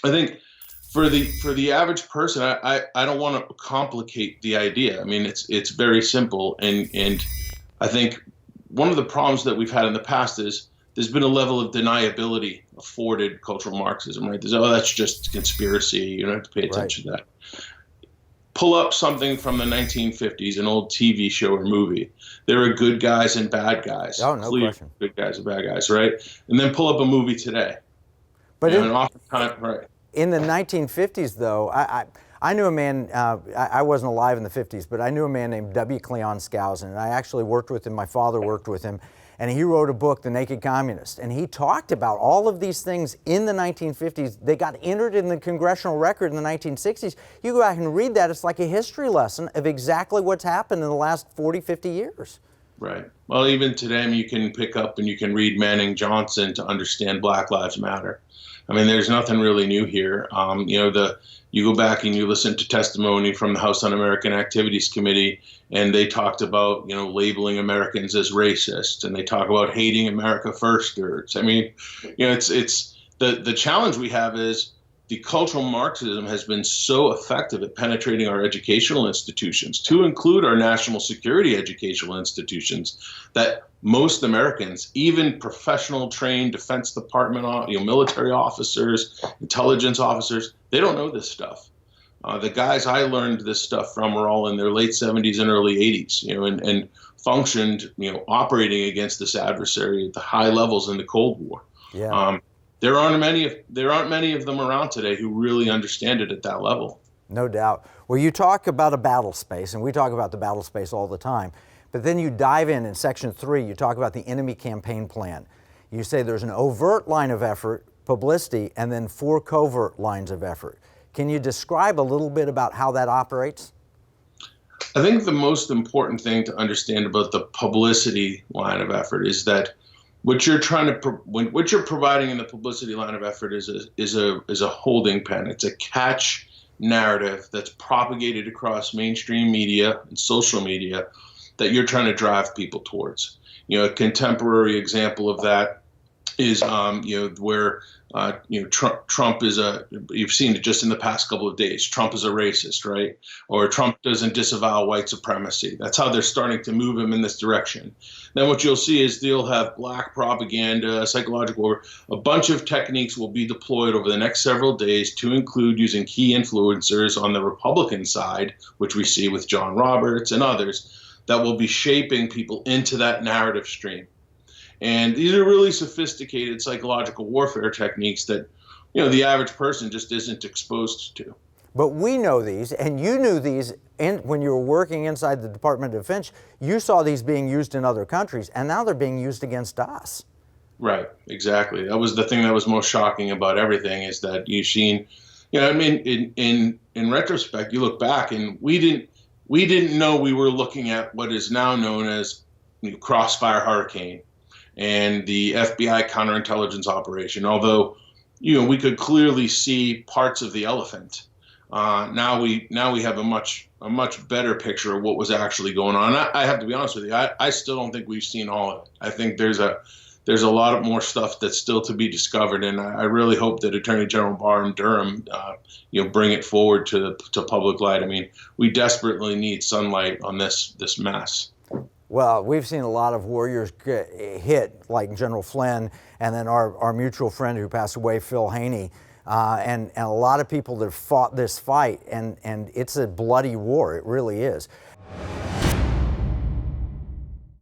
I think for the average person, I don't want to complicate the idea. I mean, it's very simple, and I think one of the problems that we've had in the past is there's been a level of deniability afforded cultural Marxism, right? There's, oh, that's just conspiracy. You don't have to pay Right. attention to that. Pull up something from the 1950s, an old TV show or movie. There are good guys and bad guys, Oh, no clear question. good guys and bad guys, right? And then pull up a movie today, But and oftentimes, right, in the 1950s, though, I knew a man, I wasn't alive in the 50s, but I knew a man named W. Cleon Skousen, and I actually worked with him. My father worked with him, and he wrote a book, The Naked Communist, and he talked about all of these things in the 1950s. They got entered in the congressional record in the 1960s. You go back and read that, it's like a history lesson of exactly what's happened in the last 40, 50 years. right. Well, even today, I mean, you can pick up and you can read Manning Johnson to understand Black Lives Matter. I mean, there's nothing really new here. You go back and you listen to testimony from the House Un-American Activities Committee, and they talked about labeling Americans as racist, and they talk about hating America firsters. I mean, it's the challenge we have is the cultural Marxism has been so effective at penetrating our educational institutions, to include our national security educational institutions, that most Americans, even professional trained Defense Department, military officers, intelligence officers, they don't know this stuff. The guys I learned this stuff from were all in their late 70s and early 80s, and functioned, operating against this adversary at the high levels in the Cold War. Yeah. There aren't many of them around today who really understand it at that level. No doubt. Well, you talk about a battle space, and we talk about the battle space all the time, but then you dive in section 3, you talk about the enemy campaign plan. You say there's an overt line of effort, publicity, and then 4 covert lines of effort. Can you describe a little bit about how that operates? I think the most important thing to understand about the publicity line of effort is that what you're what you're providing in the publicity line of effort is a holding pen. It's a catch narrative that's propagated across mainstream media and social media that you're trying to drive people towards. A contemporary example of that is where Trump is you've seen it just in the past couple of days. Trump is a racist, right? Or Trump doesn't disavow white supremacy. That's how they're starting to move him in this direction. Then what you'll see is they'll have black propaganda, psychological war. A bunch of techniques will be deployed over the next several days, to include using key influencers on the Republican side, which we see with John Roberts and others, that will be shaping people into that narrative stream. And these are really sophisticated psychological warfare techniques that, the average person just isn't exposed to. But we know these, and you knew these when you were working inside the Department of Defense. You saw these being used in other countries, and now they're being used against us. Right, exactly. That was the thing that was most shocking about everything, is that you've seen, I mean, in retrospect, you look back, and we didn't know we were looking at what is now known as Crossfire Hurricane and the FBI counterintelligence operation. Although, we could clearly see parts of the elephant. Now we have a much better picture of what was actually going on. I have to be honest with you. I still don't think we've seen all of it. I think there's a lot of more stuff that's still to be discovered, and I really hope that Attorney General Barr and Durham, bring it forward to public light. I mean, we desperately need sunlight on this mess. Well, we've seen a lot of warriors get hit, like General Flynn, and then our mutual friend who passed away, Phil Haney, and a lot of people that have fought this fight, and it's a bloody war. It really is.